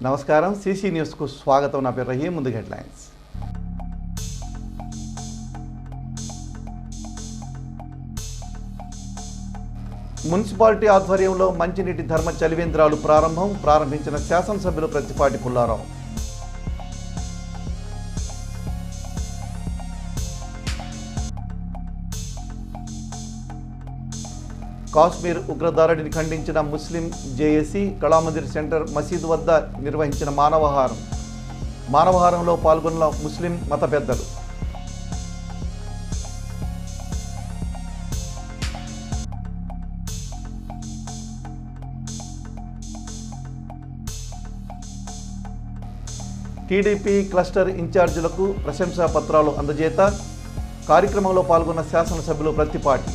నమస్కారం, సిసి న్యూస్కు స్వాగతం. నా పేరు రహీం. ముందు హెడ్లైన్స్. మున్సిపాలిటీ ఆధ్వర్యంలో మంచినీటి ధర్మ చలివేంద్రాలు ప్రారంభించిన శాసనసభ్యులు ప్రత్తిపాటి పుల్లారావు. కాశ్మీర్ ఉగ్రదాడిని ఖండించిన ముస్లిం జేఏసీ కళామందిర్ సెంటర్ మసీదు వద్ద నిర్వహించిన మానవహారంలో పాల్గొన్న ముస్లిం మత పెద్దలు. టీడీపీ క్లస్టర్ ఇన్ఛార్జీలకు ప్రశంసా పత్రాలు అందజేత కార్యక్రమంలో పాల్గొన్న శాసనసభ్యులు ప్రత్తిపాటి.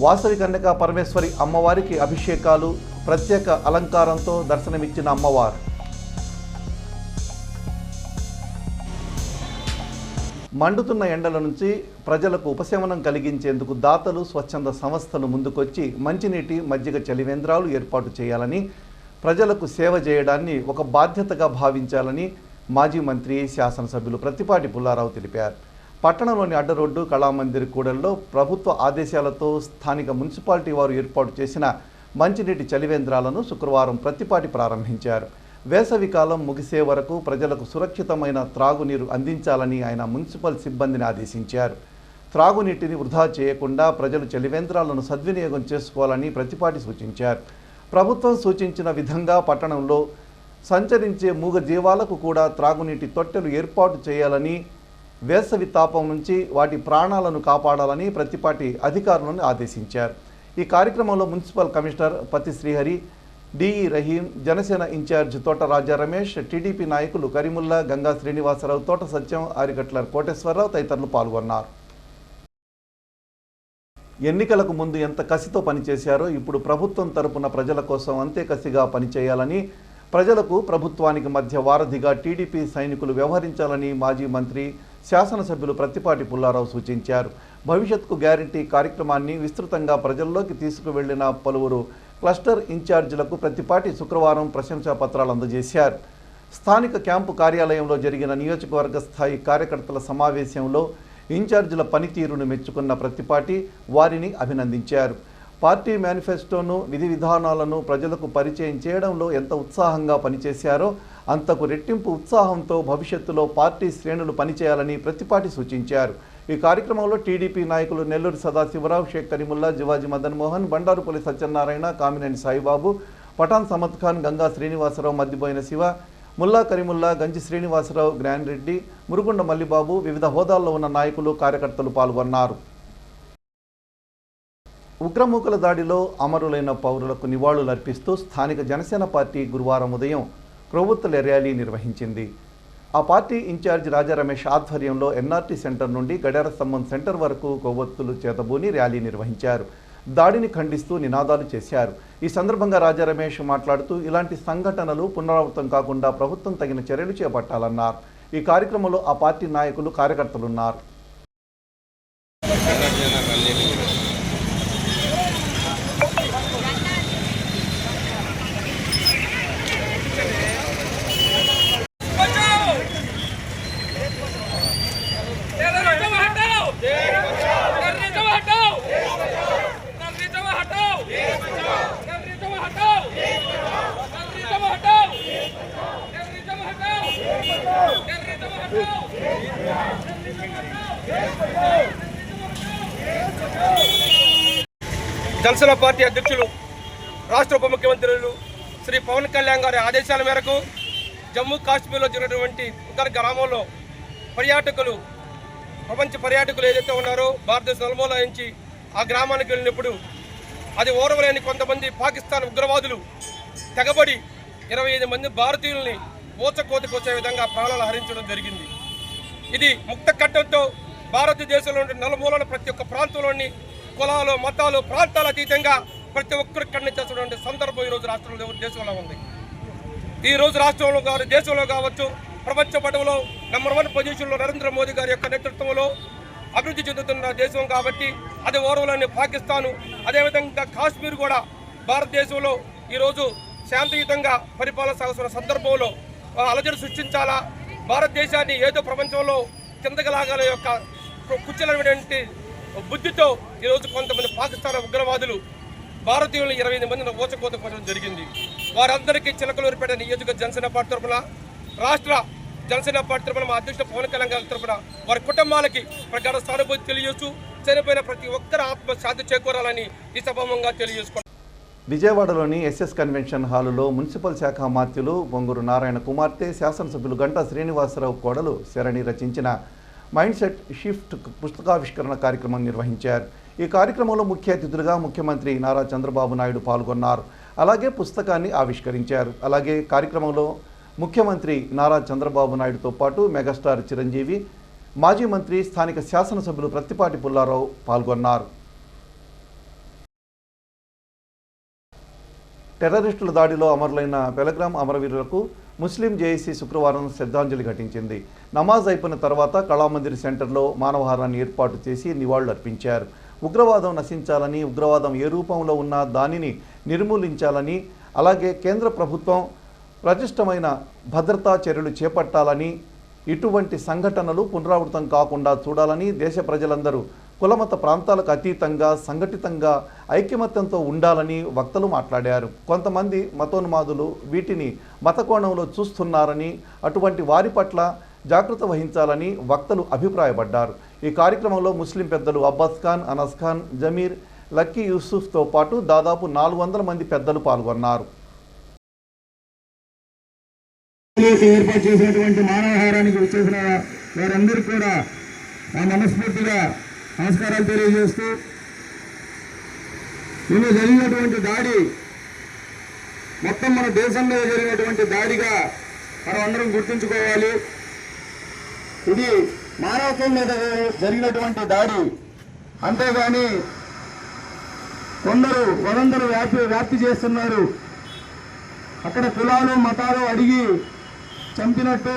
వాసవి కన్యకా పరమేశ్వరి అమ్మవారికి అభిషేకాలు, ప్రత్యేక అలంకారంతో దర్శనమిచ్చిన అమ్మవారు. మండుతున్న ఎండల నుంచి ప్రజలకు ఉపశమనం కలిగించేందుకు దాతలు, స్వచ్ఛంద సంస్థలు ముందుకొచ్చి మంచినీటి, మజ్జిగ చలివేంద్రాలు ఏర్పాటు చేయాలని, ప్రజలకు సేవ చేయడాన్ని ఒక బాధ్యతగా భావించాలని మాజీ మంత్రి, శాసనసభ్యులు ప్రత్తిపాటి పుల్లారావు తెలిపారు. పట్టణంలోని అడ్డరోడ్డు కళామందిర్ కూడల్లో ప్రభుత్వ ఆదేశాలతో స్థానిక మున్సిపాలిటీ వారు ఏర్పాటు చేసిన మంచినీటి చలివేంద్రాలను శుక్రవారం ప్రత్తిపాటి ప్రారంభించారు. వేసవి కాలం ముగిసే వరకు ప్రజలకు సురక్షితమైన త్రాగునీరు అందించాలని ఆయన మున్సిపల్ సిబ్బందిని ఆదేశించారు. త్రాగునీటిని వృధా చేయకుండా ప్రజలు చలివేంద్రాలను సద్వినియోగం చేసుకోవాలని ప్రత్తిపాటి సూచించారు. ప్రభుత్వం సూచించిన విధంగా పట్టణంలో సంచరించే మూగ జీవాలకు కూడా త్రాగునీటి తొట్టెలు ఏర్పాటు చేయాలని, వేసవి తాపం నుంచి వాటి ప్రాణాలను కాపాడాలని ప్రత్తిపాటి అధికారులను ఆదేశించారు. ఈ కార్యక్రమంలో మున్సిపల్ కమిషనర్ పతి శ్రీహరి, డిఈ రహీం, జనసేన ఇన్ఛార్జ్ తోట రాజా రమేష్, టీడీపీ నాయకులు కరీముల్లా, గంగా శ్రీనివాసరావు, తోట సత్యం, ఆరిగట్ల కోటేశ్వరరావు తదితరులు పాల్గొన్నారు. ఎన్నికలకు ముందు ఎంత కసితో పనిచేశారో ఇప్పుడు ప్రభుత్వం తరపున ప్రజల కోసం అంతే కసిగా పనిచేయాలని, ప్రజలకు ప్రభుత్వానికి మధ్య వారధిగా టీడీపీ సైనికులు వ్యవహరించాలని మాజీ మంత్రి, శాసనసభ్యులు ప్రత్తిపాటి పుల్లారావు సూచించారు. భవిష్యత్కు గ్యారంటీ కార్యక్రమాన్ని విస్తృతంగా ప్రజల్లోకి తీసుకువెళ్లిన పలువురు క్లస్టర్ ఇన్ఛార్జీలకు ప్రత్తిపాటి శుక్రవారం ప్రశంసా పత్రాలు అందజేశారు. స్థానిక క్యాంపు కార్యాలయంలో జరిగిన నియోజకవర్గ స్థాయి కార్యకర్తల సమావేశంలో ఇన్ఛార్జీల పనితీరును మెచ్చుకున్న ప్రత్తిపాటి వారిని అభినందించారు. పార్టీ మేనిఫెస్టోను, విధి విధానాలను ప్రజలకు పరిచయం చేయడంలో ఎంత ఉత్సాహంగా పనిచేశారో అంతకు రెట్టింపు ఉత్సాహంతో భవిష్యత్తులో పార్టీ శ్రేణులు పనిచేయాలని ప్రత్తిపాటి సూచించారు. ఈ కార్యక్రమంలో టీడీపీ నాయకులు నెల్లూరి సదాశివరావు, షేక్ కరీముల్లా, జివాజీ మదన్ మోహన్, బండారుపల్లి సత్యనారాయణ, కామినేని సాయిబాబు, పఠాన్ సమద్ ఖాన్, గంగా శ్రీనివాసరావు, మద్దిబోయిన శివ, ముల్లా కరీముల్లా, గంజి శ్రీనివాసరావు, గ్రాండ్ రెడ్డి, మురుగుండ మల్లిబాబు, వివిధ హోదాల్లో ఉన్న నాయకులు, కార్యకర్తలు పాల్గొన్నారు. ఉగ్రమూకల దాడిలో అమరులైన పౌరులకు నివాళులర్పిస్తూ స్థానిక జనసేన పార్టీ గురువారం ఉదయం క్రొవ్వొత్తుల ర్యాలీ నిర్వహించింది. ఆ పార్టీ ఇన్ఛార్జ్ రాజా రమేష్ ఆధ్వర్యంలో ఎన్ఆర్టీ సెంటర్ నుండి గడియార స్తంభం సెంటర్ వరకు కొవ్వొత్తులు చేతబూని ర్యాలీ నిర్వహించారు. దాడిని ఖండిస్తూ నినాదాలు చేశారు. ఈ సందర్భంగా రాజా రమేష్ మాట్లాడుతూ ఇలాంటి సంఘటనలు పునరావృతం కాకుండా ప్రభుత్వం తగిన చర్యలు చేపట్టాలన్నారు. ఈ కార్యక్రమంలో ఆ పార్టీ నాయకులు, కార్యకర్తలున్నారు. జనసేన పార్టీ అధ్యక్షులు, రాష్ట్ర ఉప ముఖ్యమంత్రులు శ్రీ పవన్ కళ్యాణ్ గారి ఆదేశాల మేరకు జమ్మూ కాశ్మీర్లో జరిగినటువంటి ఉత్తర గ్రామంలో పర్యాటకులు, ప్రపంచ పర్యాటకులు ఏదైతే ఉన్నారో భారతదేశ నలుమూల నుంచి ఆ గ్రామానికి వెళ్ళినప్పుడు అది ఓర్వలేని కొంతమంది పాకిస్తాన్ ఉగ్రవాదులు తెగబడి 25 మంది భారతీయుల్ని ఊచకోతకు వచ్చే విధంగా ప్రాణాలు హరించడం జరిగింది. ఇది ముక్త కట్టంతో భారతదేశంలో నలుమూలన ప్రతి ఒక్క ప్రాంతంలోని కులాలు, మతాలు, ప్రాంతాల అతీతంగా ప్రతి ఒక్కరు ఖండించేటువంటి సందర్భం ఈరోజు రాష్ట్రంలో, దేశంలో ఉంది. ఈరోజు రాష్ట్రంలో కావచ్చు, దేశంలో కావచ్చు, ప్రపంచ పటంలో నంబర్ 1 పొజిషన్లో నరేంద్ర మోదీ గారి యొక్క నేతృత్వంలో అభివృద్ధి చెందుతున్న దేశం కాబట్టి అది ఓర్వలేని పాకిస్తాను, అదేవిధంగా కాశ్మీర్ కూడా భారతదేశంలో ఈరోజు శాంతియుతంగా పరిపాలన సాగుతున్న సందర్భంలో అలజడి సృష్టించాలా, భారతదేశాన్ని ఏదో ప్రపంచంలో కిందకి లాగాల యొక్క కుచ్చలటువంటి బుద్ధితో ఈరోజు కొంతమంది పాకిస్తాన్ ఉగ్రవాదులు భారతీయులు 28 మందిని ఊచకోత పడడం జరిగింది. వారందరికీ చిలకలూరిపేట నియోజక జనసేన పార్టీ తరఫున, రాష్ట్ర జనసేన పార్టీ తరఫున మా అధ్యక్షుడు పవన్ కళ్యాణ్ గారి తరఫున వారి కుటుంబాలకి ప్రగాఢ సానుభూతి తెలియజేస్తూ చనిపోయిన ప్రతి ఒక్కరి ఆత్మ శాంతి చేకూరాలని ఈ సభాముఖంగా తెలియజేసుకుంటారు. విజయవాడలోని ఎస్ఎస్ కన్వెన్షన్ హాలులో మున్సిపల్ శాఖ మాత్యులు బొంగూరు నారాయణ కుమార్తె, శాసనసభ్యులు గంటా శ్రీనివాసరావు కోడలు శరణి రచించిన మైండ్ సెట్ షిఫ్ట్ పుస్తకావిష్కరణ కార్యక్రమం నిర్వహించారు. ఈ కార్యక్రమంలో ముఖ్య అతిథులుగా ముఖ్యమంత్రి నారా చంద్రబాబు నాయుడు పాల్గొన్నారు. అలాగే పుస్తకాన్ని ఆవిష్కరించారు. అలాగే కార్యక్రమంలో ముఖ్యమంత్రి నారా చంద్రబాబు నాయుడుతో పాటు మెగాస్టార్ చిరంజీవి, మాజీ మంత్రి, స్థానిక శాసనసభ్యులు ప్రత్తిపాటి పుల్లారావు పాల్గొన్నారు. టెర్రరిస్టుల దాడిలో అమరులైన పెలగ్రామ్ అమరవీరులకు ముస్లిం జేఏసీ శుక్రవారం శ్రద్ధాంజలి ఘటించింది. నమాజ్ అయిపోయిన తర్వాత కళామందిర్ సెంటర్లో మానవహారాన్ని ఏర్పాటు చేసి నివాళులర్పించారు. ఉగ్రవాదం నశించాలని, ఉగ్రవాదం ఏ రూపంలో ఉన్నా దానిని నిర్మూలించాలని, అలాగే కేంద్ర ప్రభుత్వం ప్రతిష్టమైన భద్రతా చర్యలు చేపట్టాలని, ఇటువంటి సంఘటనలు పునరావృతం కాకుండా చూడాలని దేశ ప్రజలందరూ కులమత ప్రాంతాలకు అతీతంగా సంఘటితంగా ఐకమత్యంతో ఉండాలని వక్తలు మాట్లాడారు. కొంతమంది మతోన్మాదులు వీటిని మత కోణంలో చూస్తున్నారని, అటువంటి వారి పట్ల జాగ్రత్త వహించాలని వక్తలు అభిప్రాయపడ్డారు. ఈ కార్యక్రమంలో ముస్లిం పెద్దలు అబ్బాస్ ఖాన్, అనస్ ఖాన్, జమీర్, లక్కీ యూసుఫ్తో పాటు దాదాపు 400 మంది పెద్దలు పాల్గొన్నారు. ఏర్పాటు చేసినటువంటి మానవహారానికి వచ్చేసిన వారందరికీ కూడా నా మనస్ఫూర్తిగా నమస్కారాలు తెలియజేస్తూ, నిన్న జరిగినటువంటి దాడి మొత్తం మన దేశంలో జరిగినటువంటి దాడిగా మనం అందరం గుర్తుంచుకోవాలి. ఇది మానవత్వం మీద జరిగినటువంటి దాడి, అంతేగాని కొందరు వదంతులు వ్యాప్తి చేస్తున్నారు. అక్కడ కులాలు మతాలు అడిగి చంపినట్టు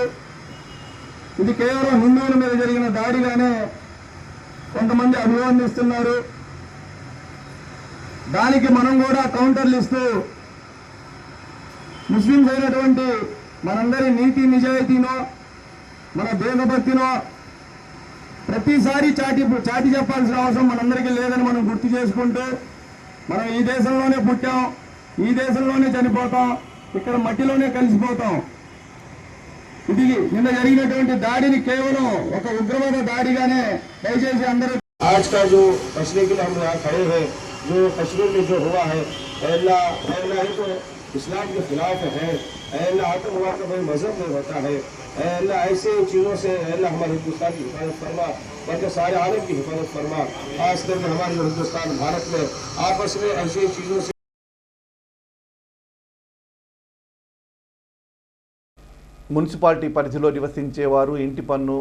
ఇది కేవలం హిందువుల మీద జరిగిన దాడిగానే కొంతమంది అభివర్ణిస్తున్నారు. దానికి మనం కూడా కౌంటర్లు ఇస్తూ ముస్లింస్ అయినటువంటి మనందరి నీతి నిజాయితీనో మన దేశభక్తినో ప్రతిసారి చాటి చెప్పాల్సిన అవసరం మనందరికీ లేదని మనం గుర్తు చేసుకుంటూ, మనం ఈ దేశంలోనే పుట్టాం, ఈ దేశంలోనే చనిపోతాం, ఇక్కడ మట్టిలోనే కలిసిపోతాం. ఇది నిన్న జరిగినటువంటి దాడిని కేవలం ఒక ఉగ్రవాద దాడిగానే దయచేసి అందరూ आज का जो फैसले के लिए हम यहाँ खड़े हैं, जो कश्मीर में जो हुआ है, अल्लाह ही तो इस्लाम के खिलाफ है, अल्लाह आतंकवाद का कोई मजहब नहीं होता है, अल्लाह ऐसे चीज़ों से अल्लाह हमारे हिंदुस्तान की हिफाजत फरमा, बल्कि सारे आलम की हिफाजत फरमा। खास करके हमारे हिंदुस्तान भारत में आपस में ऐसी चीज़ों से మున్సిపాలిటీ పరిధిలో నివసించేవారు ఇంటి పన్ను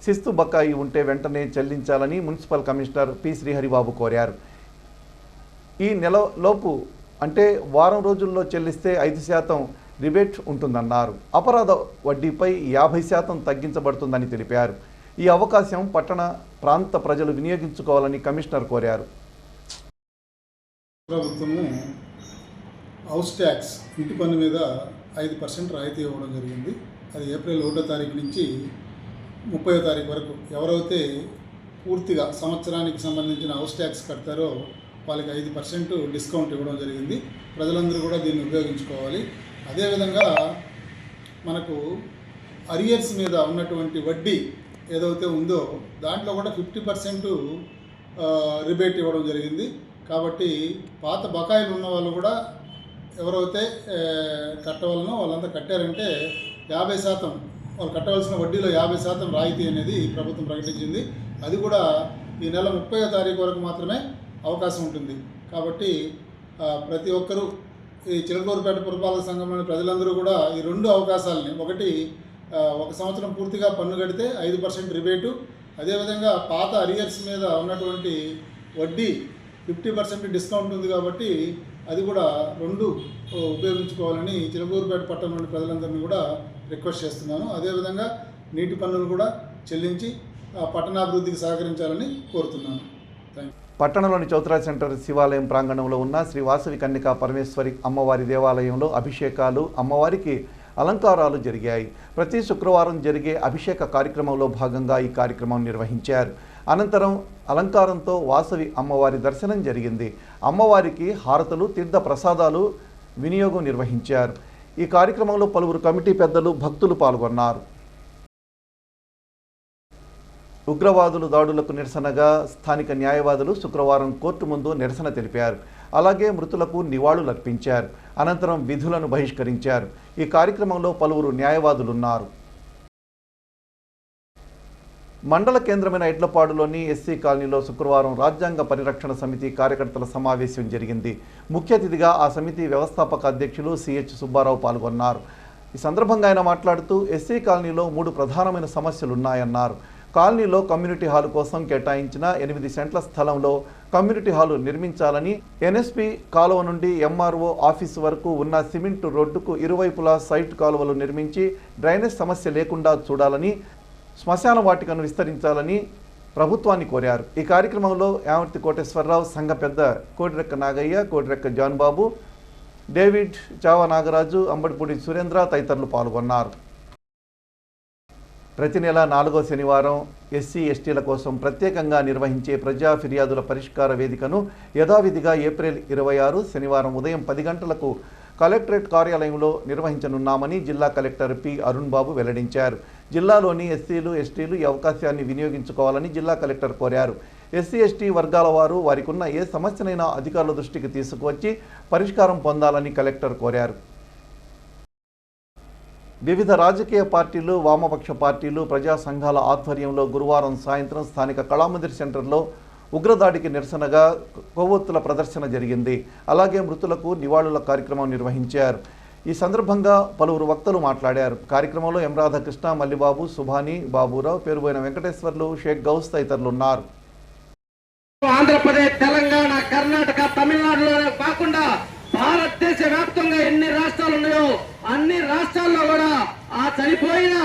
శిస్తు బకాయి ఉంటే వెంటనే చెల్లించాలని మున్సిపల్ కమిషనర్ పి శ్రీహరిబాబు కోరారు. ఈ నెలలోపు అంటే వారం రోజుల్లో చెల్లిస్తే 5% రిబేట్ ఉంటుందన్నారు. అపరాధ వడ్డీపై 50% తగ్గించబడుతుందని తెలిపారు. ఈ అవకాశం పట్టణ ప్రాంత ప్రజలు వినియోగించుకోవాలని కమిషనర్ కోరారు. ప్రభుత్వము హౌస్ ట్యాక్స్ ఇంటి పన్ను మీద 5% రాయితీ ఇవ్వడం జరిగింది. అది ఏప్రిల్ 1వ తారీఖు నుంచి 30వ తారీఖు వరకు ఎవరైతే పూర్తిగా సంవత్సరానికి సంబంధించిన హౌస్ ట్యాక్స్ కడతారో వాళ్ళకి 5% డిస్కౌంట్ ఇవ్వడం జరిగింది. ప్రజలందరూ కూడా దీన్ని ఉపయోగించుకోవాలి. అదేవిధంగా మనకు అరియర్స్ మీద ఉన్నటువంటి వడ్డీ ఏదైతే ఉందో దాంట్లో కూడా 50% రిబేట్ ఇవ్వడం జరిగింది. కాబట్టి పాత బకాయిలు ఉన్న వాళ్ళు కూడా ఎవరైతే కట్టవాలనో వాళ్ళంతా కట్టారంటే 50% వాళ్ళు కట్టవలసిన వడ్డీలో 50% రాయితీ అనేది ప్రభుత్వం ప్రకటించింది. అది కూడా ఈ నెల 30వ తారీఖు వరకు మాత్రమే అవకాశం ఉంటుంది. కాబట్టి ప్రతి ఒక్కరూ ఈ చిలకలూరిపేట పురపాలక సంఘంలోని ప్రజలందరూ కూడా ఈ 2 అవకాశాలని, ఒకటి 1 సంవత్సరం పూర్తిగా పన్ను కడితే 5% రిబేటు, అదేవిధంగా పాత అరియర్స్ మీద ఉన్నటువంటి వడ్డీ 50% డిస్కౌంట్ ఉంది. కాబట్టి అది కూడా 2 ఉపయోగించుకోవాలని చిలకలూరిపేట పట్టణంలోని ప్రజలందరినీ కూడా రిక్వెస్ట్ చేస్తున్నాను. అదేవిధంగా నీటి పన్నులు కూడా చెల్లించి పట్టణాభివృద్ధికి సహకరించాలని కోరుతున్నాను. పట్టణంలోని చౌత్రా సెంటర్ శివాలయం ప్రాంగణంలో ఉన్న శ్రీ వాసవి కన్యకా పరమేశ్వరి అమ్మవారి దేవాలయంలో అభిషేకాలు, అమ్మవారికి అలంకారాలు జరిగాయి. ప్రతి శుక్రవారం జరిగే అభిషేక కార్యక్రమంలో భాగంగా ఈ కార్యక్రమం నిర్వహించారు. అనంతరం అలంకారంతో వాసవి అమ్మవారి దర్శనం జరిగింది. అమ్మవారికి హారతులు, తీర్థ ప్రసాదాలు వినియోగం నిర్వహించారు. ఈ కార్యక్రమంలో పలువురు కమిటీ పెద్దలు, భక్తులు పాల్గొన్నారు. ఉగ్రవాదుల దాడులకు నిరసనగా స్థానిక న్యాయవాదులు శుక్రవారం కోర్టు ముందు నిరసన తెలిపారు. అలాగే మృతులకు నివాళులర్పించారు. అనంతరం విధులను బహిష్కరించారు. ఈ కార్యక్రమంలో పలువురు న్యాయవాదులున్నారు. మండల కేంద్రమైన ఎడ్లపాడులోని ఎస్సీ కాలనీలో శుక్రవారం రాజ్యాంగ పరిరక్షణ సమితి కార్యకర్తల సమావేశం జరిగింది. ముఖ్య అతిథిగా ఆ సమితి వ్యవస్థాపక అధ్యక్షులు సిహెచ్ సుబ్బారావు పాల్గొన్నారు. ఈ సందర్భంగా ఆయన మాట్లాడుతూ ఎస్సీ కాలనీలో 3 ప్రధానమైన సమస్యలున్నాయన్నారు. కాలనీలో కమ్యూనిటీ హాలు కోసం కేటాయించిన 8 సెంట్ల స్థలంలో కమ్యూనిటీ హాలు నిర్మించాలని, ఎన్ఎస్పి కాలువ నుండి ఎంఆర్ఓ ఆఫీసు వరకు ఉన్న సిమెంట్ రోడ్డుకు ఇరువైపులా సైట్ కాలువలు నిర్మించి డ్రైనేజ్ సమస్య లేకుండా చూడాలని, శ్మశాన వాటికను విస్తరించాలని ప్రభుత్వాన్ని కోరారు. ఈ కార్యక్రమంలో యామర్తి కోటేశ్వరరావు, సంఘ పెద్ద కోడిరెక్క నాగయ్య, కోడిరెక్క జాన్ బాబు, డేవిడ్, చావా నాగరాజు, అంబడిపూడి సురేంద్ర తదితరులు పాల్గొన్నారు. ప్రతి నెల 4వ శనివారం ఎస్సీ ఎస్టీల కోసం ప్రత్యేకంగా నిర్వహించే ప్రజా ఫిర్యాదుల పరిష్కార వేదికను యథావిధిగా ఏప్రిల్ 26 శనివారం ఉదయం 10 గంటలకు కలెక్టరేట్ కార్యాలయంలో నిర్వహించనున్నామని జిల్లా కలెక్టర్ పి. అరుణ్ బాబు వెల్లడించారు. జిల్లాలోని ఎస్సీలు, ఎస్టీలు ఈ అవకాశాన్ని వినియోగించుకోవాలని జిల్లా కలెక్టర్ కోరారు. ఎస్సీ, ఎస్టీ వర్గాల వారు వారికున్న ఏ సమస్యనైనా అధికారుల దృష్టికి తీసుకువచ్చి పరిష్కారం పొందాలని కలెక్టర్ కోరారు. వివిధ రాజకీయ పార్టీలు, వామపక్ష పార్టీలు, ప్రజా సంఘాల ఆధ్వర్యంలో గురువారం సాయంత్రం స్థానిక కళామందిర్ సెంటర్లో ఉగ్రదాడికి నిరసనగా కొవ్వొత్తుల ప్రదర్శన జరిగింది. అలాగే మృతులకు నివాళుల కార్యక్రమం నిర్వహించారు. ఈ సందర్భంగా పలువురు వక్తలు మాట్లాడారు. కార్యక్రమంలో ఎం. రాధాకృష్ణ, మల్లిబాబు, సుభాని, బాబురావు, పేరుబోయిన వెంకటేశ్వర్లు, షేక్ గౌస్ తదితరులు ఉన్నారు. ఆంధ్రప్రదేశ్, తెలంగాణ, కర్ణాటక, తమిళనాడులోనే కాకుండా భారతదేశ వ్యాప్తంగా ఎన్ని రాష్ట్రాలు ఉన్నాయో అన్ని రాష్ట్రాల్లో కూడా ఆ చనిపోయిన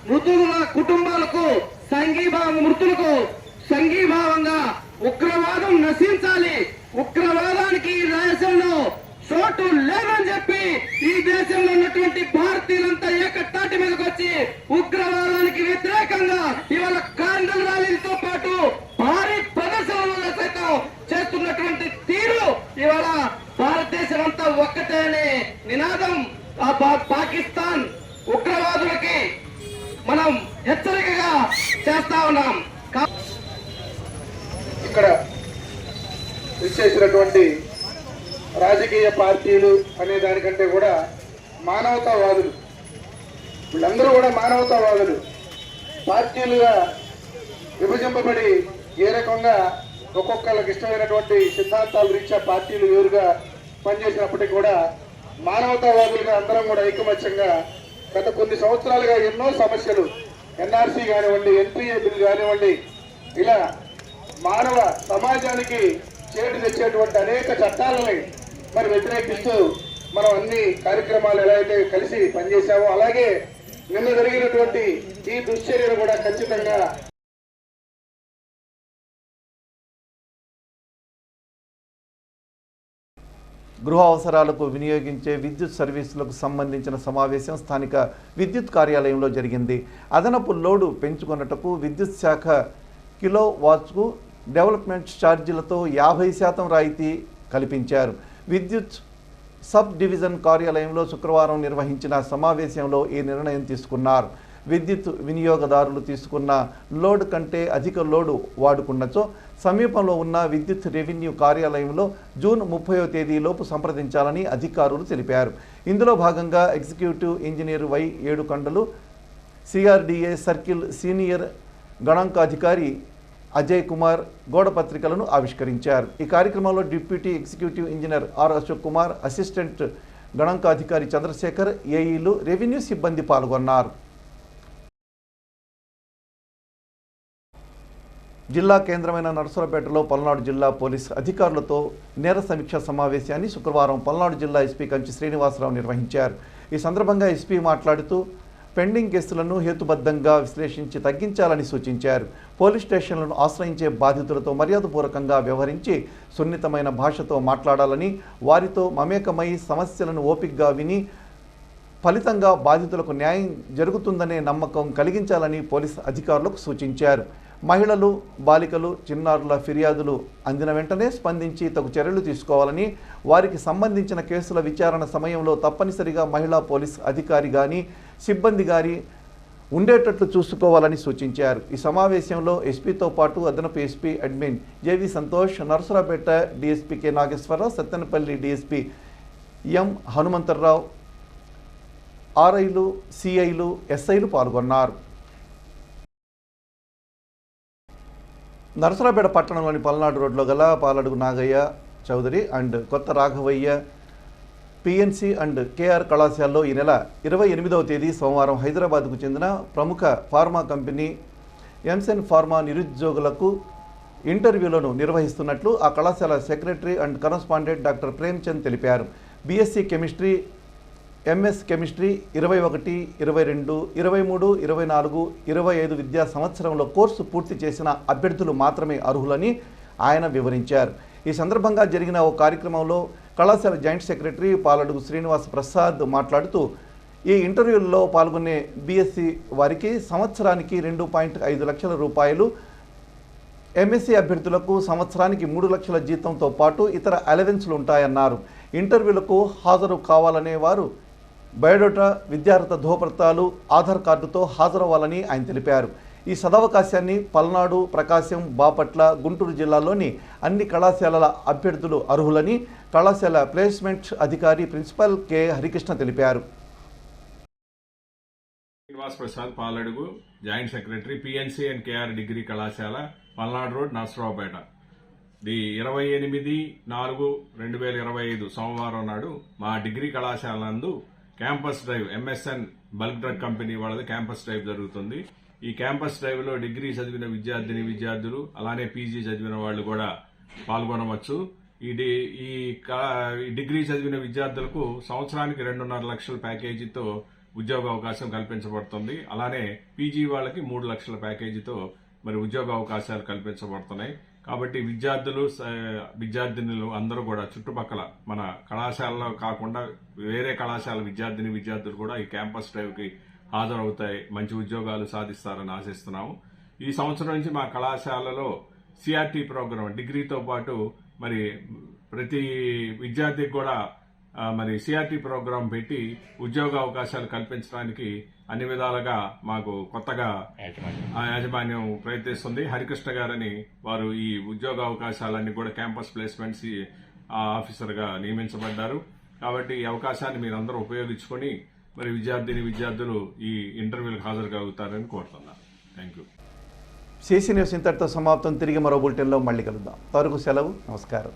మృతుల కుటుంబాలకు మృతులకు సంఘీభావంగా ఉగ్రవాదం నశించాలి, ఉగ్రవాదానికి ఈ దేశంలో చోటు లేదని చెప్పి ఈ దేశంలో ఉన్నటువంటి భారతీయులంతా ఏకతాటి మీదకి వచ్చి ఉగ్రవాదానికి వ్యతిరేకంగా ఇవాళ కాండల్ ర్యాలీలతో పాటు భారీ ప్రదర్శనల సైతం చేస్తున్నటువంటి తీరు ఇవాళ భారతదేశం అంతా ఒక్కటే అనే నినాదం పాకిస్తాన్ ఉగ్రవాదులకి మనం హెచ్చరికగా చేస్తా ఉన్నాం. ఇక్కడ విచ్చేసినటువంటి రాజకీయ పార్టీలు అనే దానికంటే కూడా మానవతావాదులు, వీళ్ళందరూ కూడా మానవతావాదులు. పార్టీలుగా విభజింపబడి ఏ రకంగా ఒక్కొక్కరికి ఇష్టమైనటువంటి సిద్ధాంతాలు రీత్యా పార్టీలు వేరుగా పనిచేసినప్పటికీ కూడా మానవతావాదులుగా అందరం కూడా ఐకమత్యంగా గత కొన్ని సంవత్సరాలుగా ఎన్నో సమస్యలు, ఎన్ఆర్సీ కానివ్వండి, ఎన్పిఏ బిల్ కానివ్వండి, ఇలా మానవ సమాజానికి చేటు తెచ్చేటువంటి అనేక చట్టాలని మరి వ్యతిరేకిస్తూ మనం అన్ని కార్యక్రమాలు ఎలా అయితే కలిసి పనిచేశామో అలాగే నిన్న జరిగినటువంటి ఈ దుశ్చర్యను కూడా ఖచ్చితంగా గృహ అవసరాలకు వినియోగించే విద్యుత్ సర్వీసులకు సంబంధించిన సమావేశం స్థానిక విద్యుత్ కార్యాలయంలో జరిగింది. అదనపు లోడు పెంచుకొనుటకు విద్యుత్ శాఖ కిలో వాట్కు డెవలప్మెంట్ ఛార్జీలతో 50% రాయితీ కల్పించారు. విద్యుత్ సబ్ డివిజన్ కార్యాలయంలో శుక్రవారం నిర్వహించిన సమావేశంలో ఈ నిర్ణయం తీసుకున్నారు. విద్యుత్ వినియోగదారులు తీసుకున్న లోడ్ కంటే అధిక లోడు వాడుకున్నచో సమీపంలో ఉన్న విద్యుత్ రెవెన్యూ కార్యాలయంలో జూన్ 30వ తేదీలోపు సంప్రదించాలని అధికారులు తెలిపారు. ఇందులో భాగంగా executive engineer Y Edukondalu, CRDA circle senior గణాంకాధికారి అజయ్ కుమార్ గోడ పత్రికలను ఆవిష్కరించారు. ఈ కార్యక్రమంలో deputy executive engineer R Ashok Kumar, assistant గణాంకాధికారి చంద్రశేఖర్, ఏఈలు, రెవెన్యూ సిబ్బంది పాల్గొన్నారు. జిల్లా కేంద్రమైన నర్సరావుపేటలో పల్నాడు జిల్లా పోలీస్ అధికారులతో నేర సమీక్ష సమావేశాన్ని శుక్రవారం పల్నాడు జిల్లా ఎస్పీ కంచి శ్రీనివాసరావు నిర్వహించారు. ఈ సందర్భంగా ఎస్పీ మాట్లాడుతూ పెండింగ్ కేసులను హేతుబద్ధంగా విశ్లేషించి తగ్గించాలని సూచించారు. పోలీస్ స్టేషన్లను ఆశ్రయించే బాధితులతో మర్యాదపూర్వకంగా వ్యవహరించి సున్నితమైన భాషతో మాట్లాడాలని, వారితో మమేకమై సమస్యలను ఓపికగా విని ఫలితంగా బాధితులకు న్యాయం జరుగుతుందనే నమ్మకం కలిగించాలని పోలీస్ అధికారులకు సూచించారు. మహిళలు, బాలికలు, చిన్నారుల ఫిర్యాదులు అందిన వెంటనే స్పందించి తగు చర్యలు తీసుకోవాలని, వారికి సంబంధించిన కేసుల విచారణ సమయంలో తప్పనిసరిగా మహిళా పోలీస్ అధికారి కానీ సిబ్బంది గారి ఉండేటట్లు చూసుకోవాలని సూచించారు. ఈ సమావేశంలో ఎస్పీతో పాటు అదనపు SP admin JV Santosh, Narasaraopet DSP K Nageswararao, Sattenapalli DSP M Hanumantharao, ఆర్ఐలు, సిఐలు, ఎస్ఐలు పాల్గొన్నారు. నరసరావుపేట పట్టణంలోని పల్నాడు రోడ్లో గల పాలడుగు నాగయ్య చౌదరి అండ్ కొత్త రాఘవయ్య పిఎన్సి అండ్ కేఆర్ కళాశాలలో ఈ నెల 28వ తేదీ సోమవారం హైదరాబాద్కు చెందిన ప్రముఖ ఫార్మా కంపెనీ ఎంసెన్ ఫార్మా నిరుద్యోగులకు ఇంటర్వ్యూలను నిర్వహిస్తున్నట్లు ఆ కళాశాల secretary and correspondent doctor Premchand తెలిపారు. బీఎస్సీ కెమిస్ట్రీ, ఎంఎస్ కెమిస్ట్రీ 21, 22, 23, 24, 25 విద్యా సంవత్సరంలో కోర్సు పూర్తి చేసిన అభ్యర్థులు మాత్రమే అర్హులని ఆయన వివరించారు. ఈ సందర్భంగా జరిగిన ఓ కార్యక్రమంలో కళాశాల జాయింట్ సెక్రటరీ పాలడుగు శ్రీనివాస్ ప్రసాద్ మాట్లాడుతూ, ఈ ఇంటర్వ్యూల్లో పాల్గొనే బీఎస్సీ వారికి సంవత్సరానికి 2.5 లక్షల రూపాయలు, ఎంఎస్సీ అభ్యర్థులకు సంవత్సరానికి 3 లక్షల జీతంతో పాటు ఇతర అలవెన్స్లు ఉంటాయన్నారు. ఇంటర్వ్యూలకు హాజరు కావాలనే వారు బయోడేటా, విద్యార్హత ధృవపత్రాలు, ఆధార్ కార్డుతో హాజరవ్వాలని ఆయన తెలిపారు. ఈ సదవకాశాన్ని పల్నాడు, ప్రకాశం, బాపట్ల, గుంటూరు జిల్లాల్లోని అన్ని కళాశాలల అభ్యర్థులు అర్హులని కళాశాల ప్లేస్మెంట్ అధికారి ప్రిన్సిపల్ కె హరికృష్ణ తెలిపారు. Srinivas Prasad, Paladugu, joint secretary, PNC and KR degree కళాశాల, పల్నాడు రోడ్, నర్సరావుపేట. 28/4/2025 సోమవారం నాడు మా డిగ్రీ కళాశాల నందు campus drive, MSN bulk drug company వాళ్ళది క్యాంపస్ డ్రైవ్ జరుగుతుంది. ఈ క్యాంపస్ డ్రైవ్ లో డిగ్రీ చదివిన విద్యార్థులు, అలానే పీజీ చదివిన వాళ్ళు కూడా పాల్గొనవచ్చు. ఈ డిగ్రీ చదివిన విద్యార్థులకు సంవత్సరానికి 2.5 లక్షల ప్యాకేజీతో ఉద్యోగ అవకాశం కల్పించబడుతుంది. అలానే పీజీ వాళ్ళకి 3 లక్షల ప్యాకేజీతో మరి ఉద్యోగ అవకాశాలు కల్పించబడుతున్నాయి. కాబట్టి విద్యార్థినులు అందరూ కూడా చుట్టుపక్కల మన కళాశాలలో కాకుండా వేరే కళాశాల విద్యార్థులు కూడా ఈ క్యాంపస్ డ్రైవ్ కి హాజరవుతాయి, మంచి ఉద్యోగాలు సాధిస్తారని ఆశిస్తున్నాము. ఈ సంవత్సరం నుంచి మా కళాశాలలో సిఆర్టీ ప్రోగ్రాం, డిగ్రీతో పాటు మరి ప్రతి విద్యార్థికి కూడా మరి సిఆర్టీ ప్రోగ్రాం పెట్టి ఉద్యోగ అవకాశాలు కల్పించడానికి అన్ని విధాలుగా మాకు కొత్తగా యాజమాన్యం ప్రయత్నిస్తుంది. హరికృష్ణ గారని వారు ఈ ఉద్యోగ అవకాశాలన్నీ కూడా క్యాంపస్ ప్లేస్మెంట్స్ ఆఫీసర్ గా నియమించబడ్డారు. కాబట్టి ఈ అవకాశాన్ని మీరందరూ ఉపయోగించుకొని మరి విద్యార్థులు ఈ ఇంటర్వ్యూలకు హాజరు కావుతారని కోరుతున్నాను. Thank you. సిసి న్యూస్ ఇంతటితో సమాప్తం. తిరిగి మరో బులెటిన్లో మళ్ళీ కలుద్దాం. అంతవరకు సెలవు. నమస్కారం.